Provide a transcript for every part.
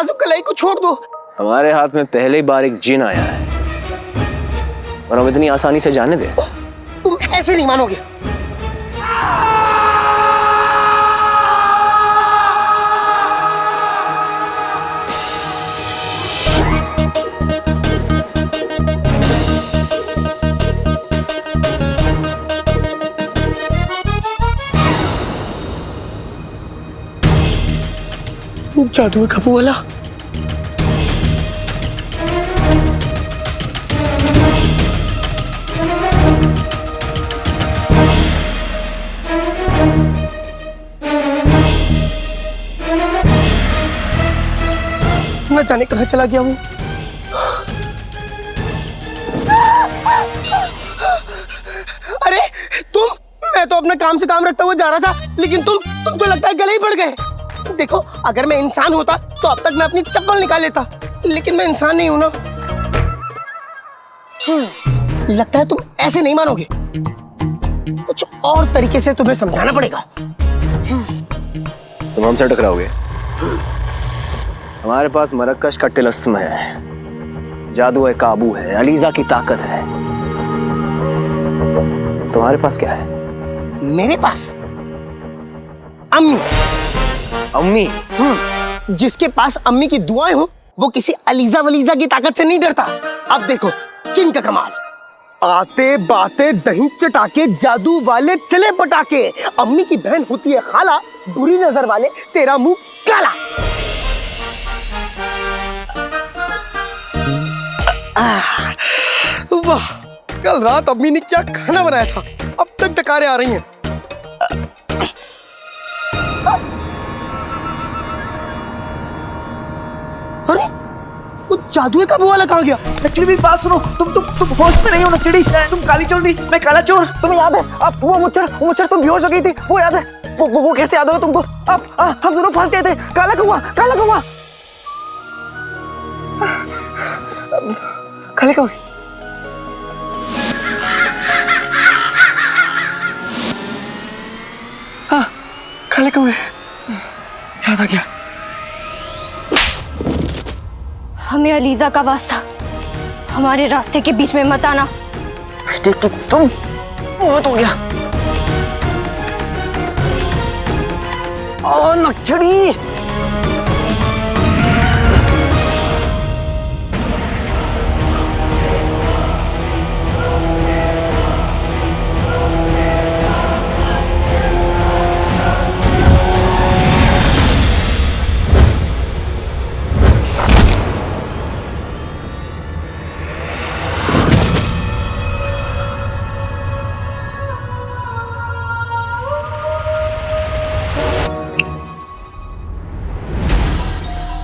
नाजुक कलाई को छोड़ दो। हमारे हाथ में पहली बार एक जिन आया है और हम इतनी आसानी से जाने दे? तुम ऐसे नहीं मानोगे। जादू है कबू वाला। न जाने कहां चला गया हूं। अरे तुम, मैं तो अपने काम से काम रखता हुआ जा रहा था, लेकिन तुमको लगता है गले ही पड़ गए। देखो, अगर मैं इंसान होता तो अब तक मैं अपनी चप्पल निकाल लेता, लेकिन मैं इंसान नहीं हूं ना। लगता है तुम ऐसे नहीं मानोगे। कुछ और तरीके से तुम्हें समझाना पड़ेगा। तुम हमसे टकराओगे? हमारे पास मरकश का तिलस्म है, जादू है, काबू है, अलीजा की ताकत है। तुम्हारे पास क्या है? मेरे पास अम्मी। अम्मी? जिसके पास अम्मी की दुआएं हो वो किसी अलीजा वलीजा की ताकत से नहीं डरता। अब देखो चिन का कमाल। आते बाते दही चटाके, जादू वाले चले पटाके। अम्मी की बहन होती है खाला, बुरी नजर वाले तेरा मुंह काला। वाह, कल रात अम्मी ने क्या खाना बनाया था, अब तक डकारें आ रही हैं। अरे वो जादू का वो वाला कहाँ गया? नचड़ी भी बात सुनो, तुम होश में नहीं हो नचड़ी। तुम काली चोर नहीं, मैं काला चोर। तुम्हें याद है अब वो मुच्छर तुम बेहोश हो गई थी, वो याद है? वो कैसे याद होगा तुमको? अब हम दोनों फंस गए थे। काला कौवा, काला कौवा, काले कौवे। हाँ, काले कौवे याद आ गया। हमें अलीजा का वास्ता, हमारे रास्ते के बीच में मत आना। बेटे की तुम बहुत हो गया। ओ नक्छड़ी,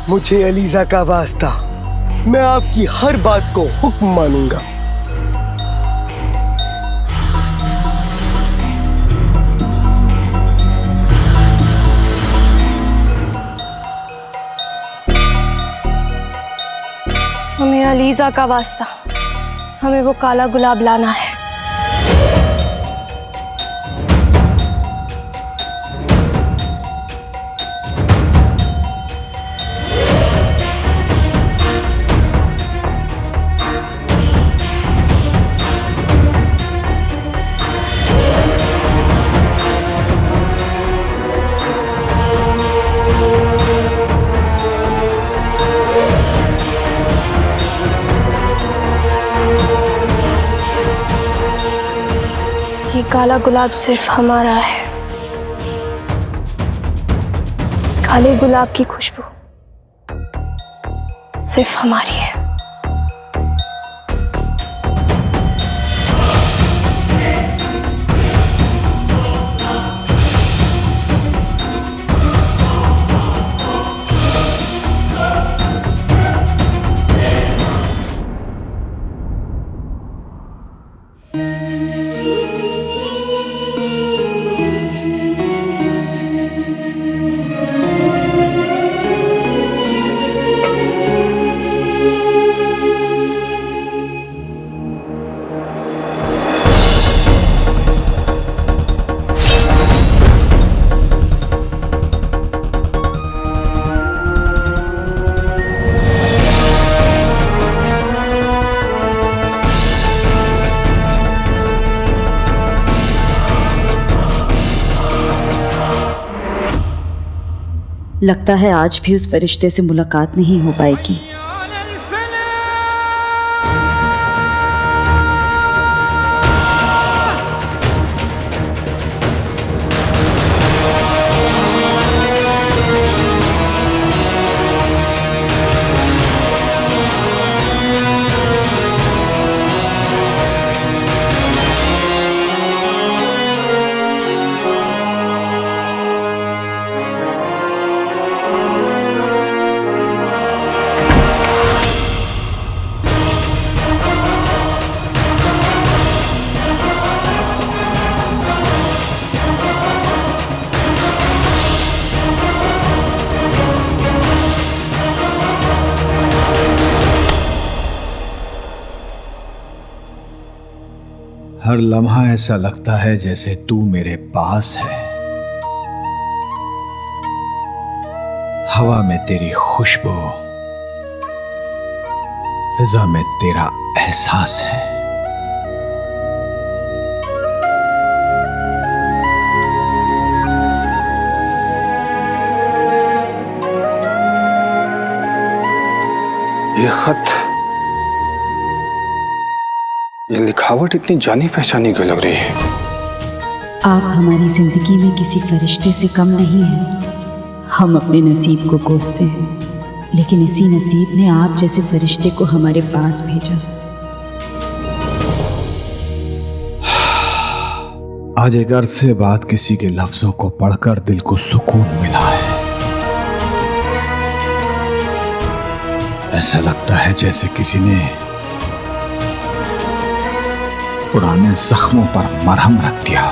मुझे अलीजा का वास्ता, मैं आपकी हर बात को हुक्म मानूंगा। हमें अलीजा का वास्ता, हमें वो काला गुलाब लाना है। ये काला गुलाब सिर्फ हमारा है। काले गुलाब की खुशबू सिर्फ हमारी है। लगता है आज भी उस फरिश्ते से मुलाकात नहीं हो पाएगी। हर लम्हा ऐसा लगता है जैसे तू मेरे पास है। हवा में तेरी खुशबू, फिजा में तेरा एहसास है। ये खत, ये लिखावट इतनी जानी पहचानी क्यों लग रही है? आप हमारी जिंदगी में किसी फरिश्ते से कम नहीं हैं। हम अपने नसीब को कोसते हैं, लेकिन इसी नसीब ने आप जैसे फरिश्ते को हमारे पास भेजा। आज एक अरसे बाद किसी के लफ्जों को पढ़कर दिल को सुकून मिला है। ऐसा लगता है जैसे किसी ने पुराने जख्मों पर मरहम रख दिया।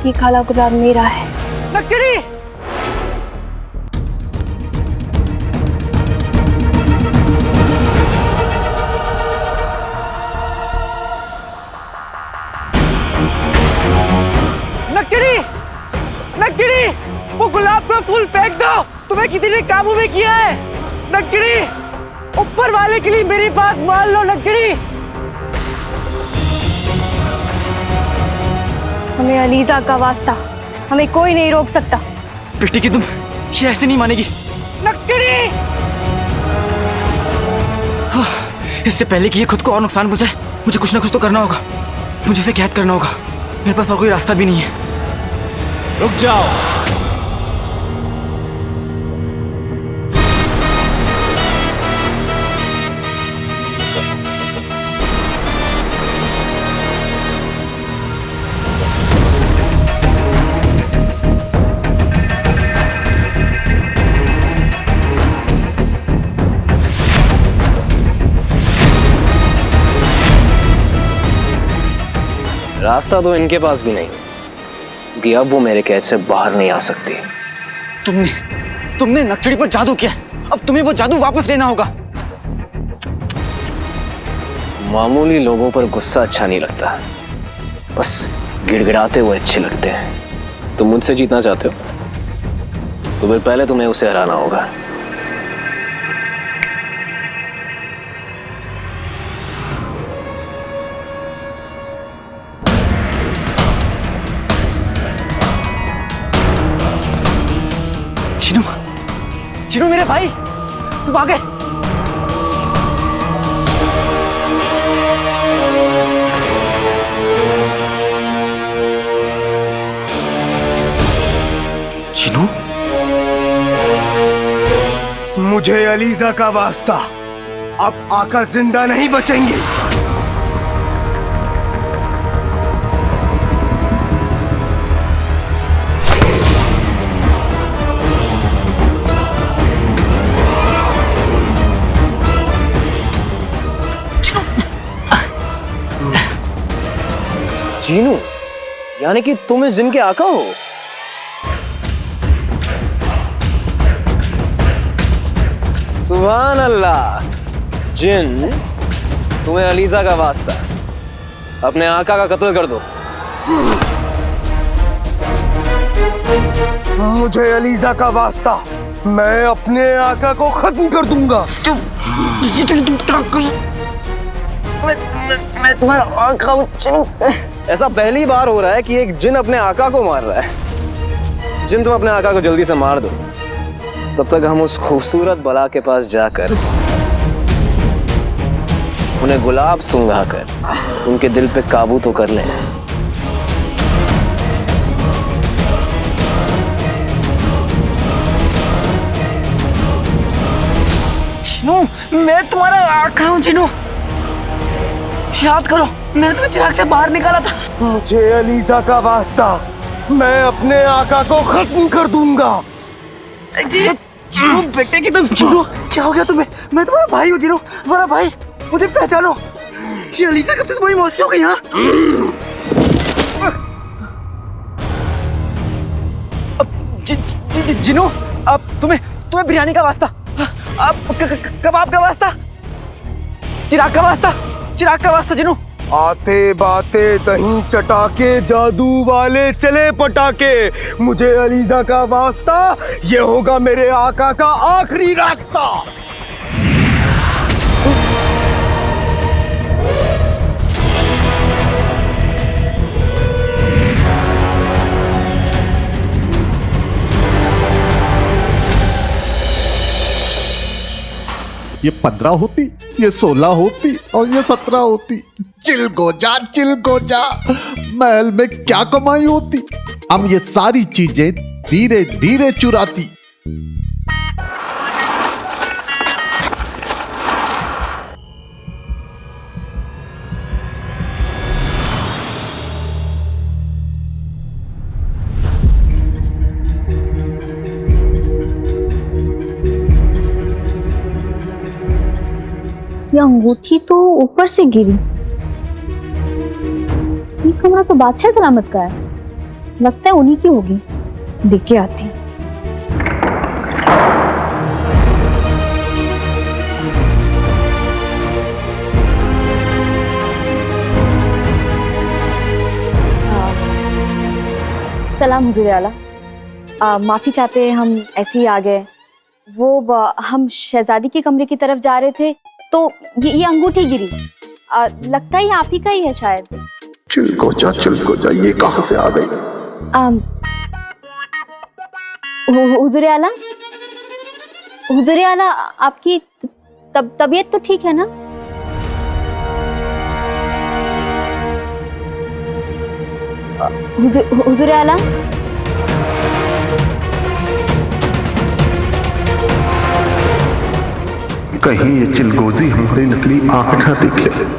ये काला गुलाब मेरा है। नक्चड़ी! नक्चड़ी! नक्चड़ी! वो गुलाब का फूल फेंक दो। तुम्हें किसी ने काबू में किया है। नक्चड़ी! ऊपर वाले के लिए मेरी बात मान लो नक्चड़ी। हमें अलीजा का वास्ता, हमें कोई नहीं रोक सकता। बेटी की तुम ये ऐसे नहीं मानेगी। नक्चड़ी! इससे पहले कि ये खुद को और नुकसान पहुंचाए, मुझे कुछ ना कुछ तो करना होगा। मुझे इसे कैद करना होगा। मेरे पास और कोई रास्ता भी नहीं है। रुक जाओ। रास्ता तो इनके पास भी नहीं, क्योंकि अब वो मेरे कैद से बाहर नहीं आ सकती। तुमने नक्चड़ी पर जादू किया। अब तुम्हें वो जादू वापस लेना होगा। मामूली लोगों पर गुस्सा अच्छा नहीं लगता, बस गिड़गिड़ाते हुए अच्छे लगते हैं। तुम मुझसे जीतना चाहते हो तो फिर पहले तुम्हें उसे हराना होगा। चिनू मेरे भाई, तुम आ गए। चिनू, मुझे अलीजा का वास्ता, अब आका जिंदा नहीं बचेंगे। जीनू, यानी कि तुम इस जिन के आका हो? सुभान अल्लाह। जिन, तुम्हें अलीजा का वास्ता, अपने आका का कत्ल कर दो। मुझे अलीजा का वास्ता, मैं अपने आका को खत्म कर दूंगा। मैं तुम्हारा आका हूं चिनू। ऐसा पहली बार हो रहा है कि एक जिन अपने आका को मार रहा है। जिन, तुम अपने आका को जल्दी से मार दो, तब तक हम उस खूबसूरत बला के पास जाकर उन्हें गुलाब सुंघा कर उनके दिल पे काबू तो कर लें। चिनू, मैं तुम्हारा आका हूं चिनू। याद करो, मैंने तुम्हें चिराग से बाहर निकाला था। मुझे अलीजा का वास्ता, मैं अपने आका को खत्म कर दूंगा। चिनू बेटे की तुम चिनू, क्या हो गया तुम्हें? मैं तुम्हारा भाई हूँ चिनू, तुम्हारा भाई। मुझे पहचानो। ये अलीजा कब से तुम्हारी मौसी हो गई? हाँ, जिनू, अब तुम्हें बिरयानी का वास्ता, अब कबाब का वास्ता, चिराग का वास्ता जिनू। आते बाते दही चटाके, जादू वाले चले पटाके। मुझे अलीजा का वास्ता, ये होगा मेरे आका का आखिरी रास्ता। ये 15 होती, ये 16 होती और ये 17 होती। चिल गोजा, महल में क्या कमाई होती। हम ये सारी चीजें धीरे धीरे चुराती। ये अंगूठी तो ऊपर से गिरी। ये कमरा तो बादशाह सलामत का है, लगता है उन्हीं की होगी। देख के आती। सलाम हुजूर आला। माफी चाहते हैं, हम ऐसे ही आ गए। हम शहजादी के कमरे की तरफ जा रहे थे तो ये अंगूठी गिरी। लगता है ये आप ही का ही है शायद। चिल गोजा, ये कहां से आ गई? हुजूर आला, आपकी तबीयत तो ठीक है ना? हुजूर आला, कहीं ये चिलगोजी हमारी नकली आंख ना देख ले।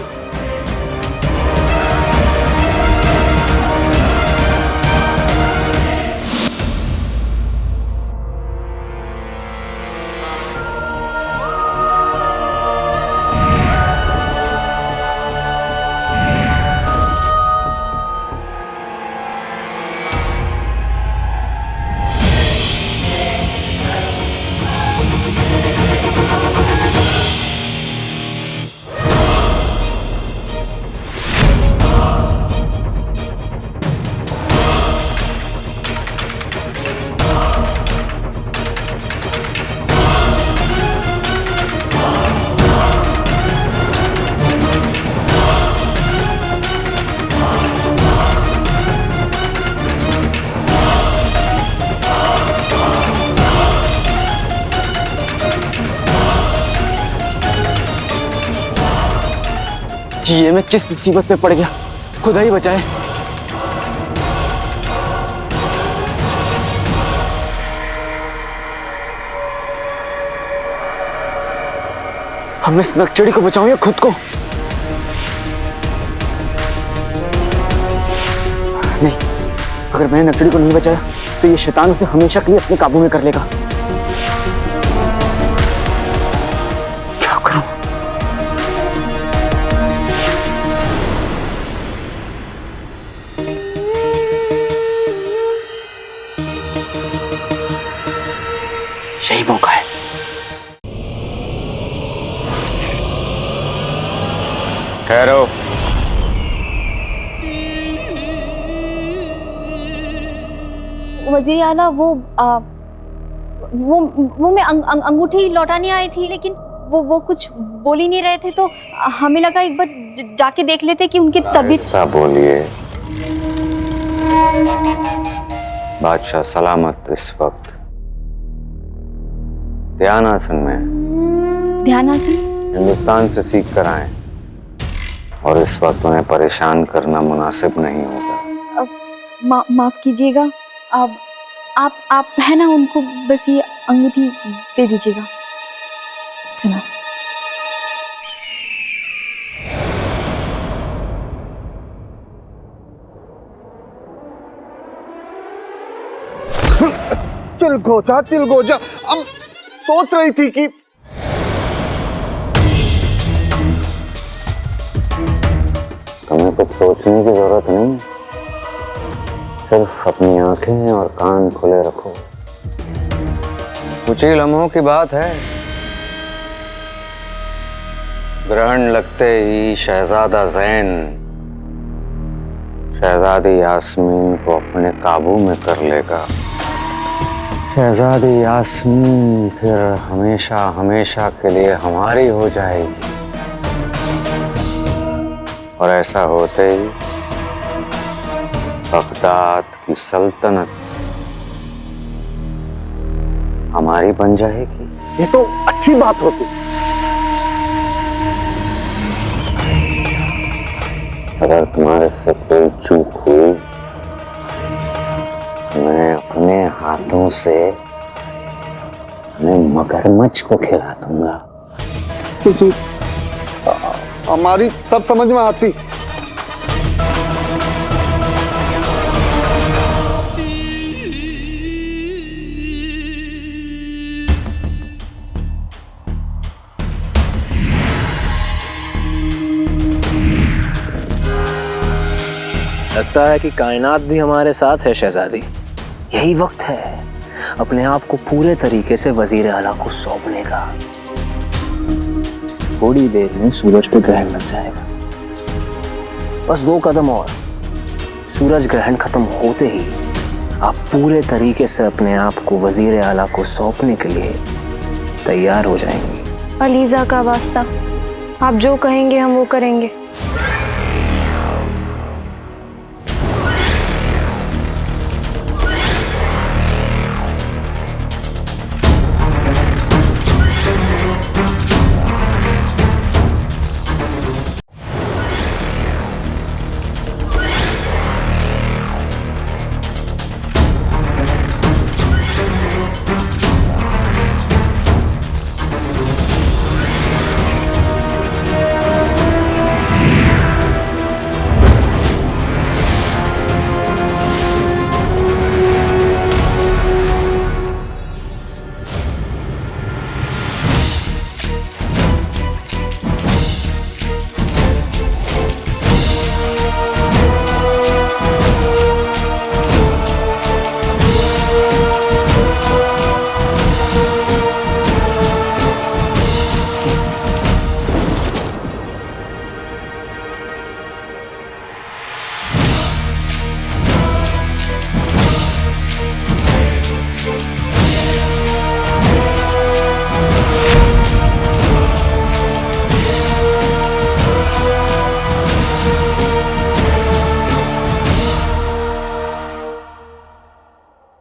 ये मैं किस मुसीबत पे पड़ गया, खुदा ही बचाए। हम इस नकचड़ी को बचाऊं या खुद को? नहीं, अगर मैंने नकचड़ी को नहीं बचाया तो ये शैतान उसे हमेशा के लिए अपने काबू में कर लेगा। क्या करूं? यही मौका है। ठहरो। वजीर आला वो मैं अंगूठी लौटाने आई थी, लेकिन वो कुछ बोल ही नहीं रहे थे, तो हमें लगा एक बार जाके देख लेते कि उनकी तबीयत। ऐसा बोलिए। बादशाह सलामत इस वक्त ध्यान आसन में। ध्यान आसन? हिंदुस्तान से सीख कर आए और इस वक्त उन्हें परेशान करना मुनासिब नहीं होगा। माफ कीजिएगा, अब आप है ना, उनको बस ये अंगूठी दे दीजिएगा। सुना। चिल गोजा अब सोच रही थी कि तुम्हें कुछ सोचने की जरूरत नहीं, सिर्फ अपनी आंखें और कान खुले रखो। कुछ ही लम्हों की बात है, ग्रहण लगते ही शहजादा ज़ैन शहजादी यास्मीन को अपने काबू में कर लेगा। शहजादी यास्मीन फिर हमेशा हमेशा के लिए हमारी हो जाएगी, और ऐसा होते ही बगदाद की सल्तनत हमारी बन जाएगी। ये तो अच्छी बात होती। अगर तुम्हारे से कोई चूक हुई, मैं अपने हाथों से मगरमच्छ को खिला दूंगा। हमारी सब समझ में आती। लगता है कि कायनात भी हमारे साथ है शहजादी। यही वक्त है अपने आप को पूरे तरीके से वजीर आला को सौंपने का। थोड़ी देर में सूरज पे ग्रहण लग जाएगा, बस 2 कदम और। सूरज ग्रहण खत्म होते ही आप पूरे तरीके से अपने आप को वजीर आला को सौंपने के लिए तैयार हो जाएंगी। अलीजा का वास्ता, आप जो कहेंगे हम वो करेंगे।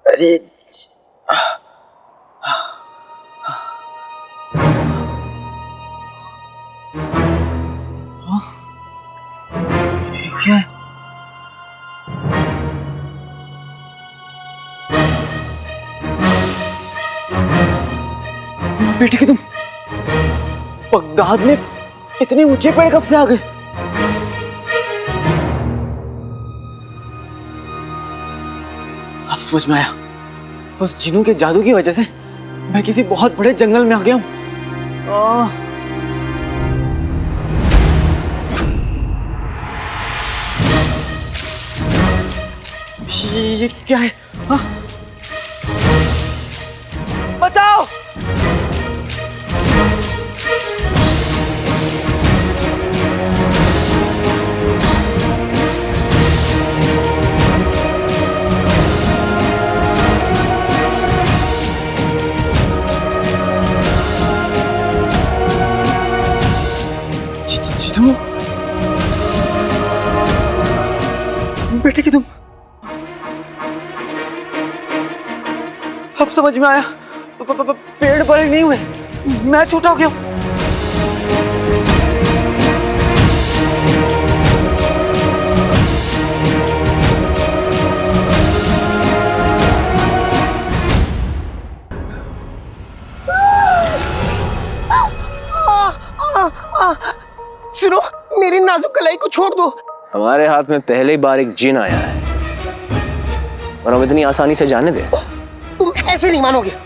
अरे क्या है? बेटी कि तुम बगदाद में इतने ऊंचे पेड़ कब से आ गए? अब समझ में आया, उस जिनों के जादू की वजह से मैं किसी बहुत बड़े जंगल में आ गया हूं। ये क्या है? हाँ? बचाओ! बैठे कि तुम? अब समझ में आया, पेड़ बड़े नहीं हुए, मैं छोटा हो गया। सुनो, मेरी नाजुक कलाई को छोड़ दो। हमारे हाथ में पहले ही बार एक जिन आया है और हम इतनी आसानी से जाने दे? तुम ऐसे नहीं मानोगे।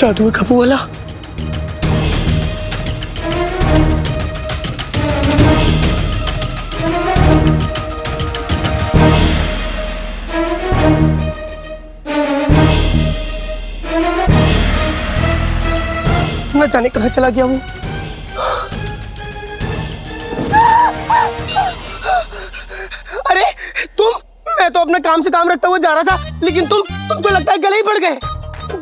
जादू है काबू वाला। न जाने कहां चला गया हूं। अरे तुम, मैं तो अपने काम से काम रखता हुआ जा रहा था, लेकिन तुमको लगता है गले ही पड़ गए।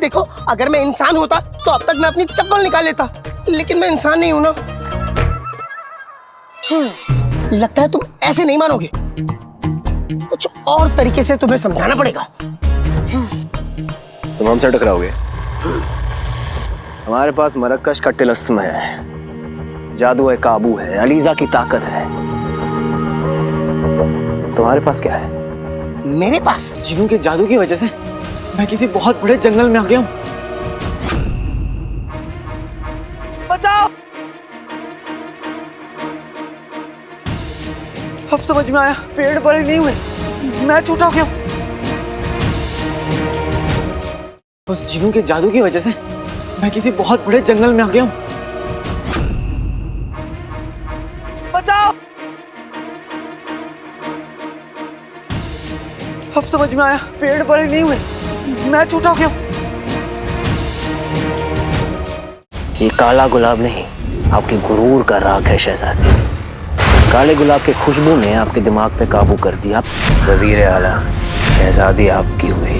देखो, अगर मैं इंसान होता तो अब तक मैं अपनी चप्पल निकाल लेता, लेकिन मैं इंसान नहीं हूं ना। लगता है तुम ऐसे नहीं मानोगे, कुछ और तरीके से तुम्हें समझाना पड़ेगा। तुम हमसे टकराओगे? हमारे पास मरकश का तिलस्म है, जादू है, काबू है, अलीजा की ताकत है। तुम्हारे पास क्या है? मेरे पास जिनों के जादू की वजह से मैं किसी बहुत बड़े जंगल में आ गया हूं। बचाओ! अब समझ में आया, पेड़ बड़े नहीं हुए, मैं छोटा हो गया। उस जिनों के जादू की वजह से मैं किसी बहुत बड़े जंगल में आ गया हूं। बचाओ! अब समझ में आया, पेड़ बड़े नहीं हुए, मैं छोटा हो गया। ये काला गुलाब नहीं, आपके गुरूर का राग है शहजादी। काले गुलाब की खुशबू ने आपके दिमाग पे काबू कर दिया। वजीर आला, शहजादी आपकी हुई।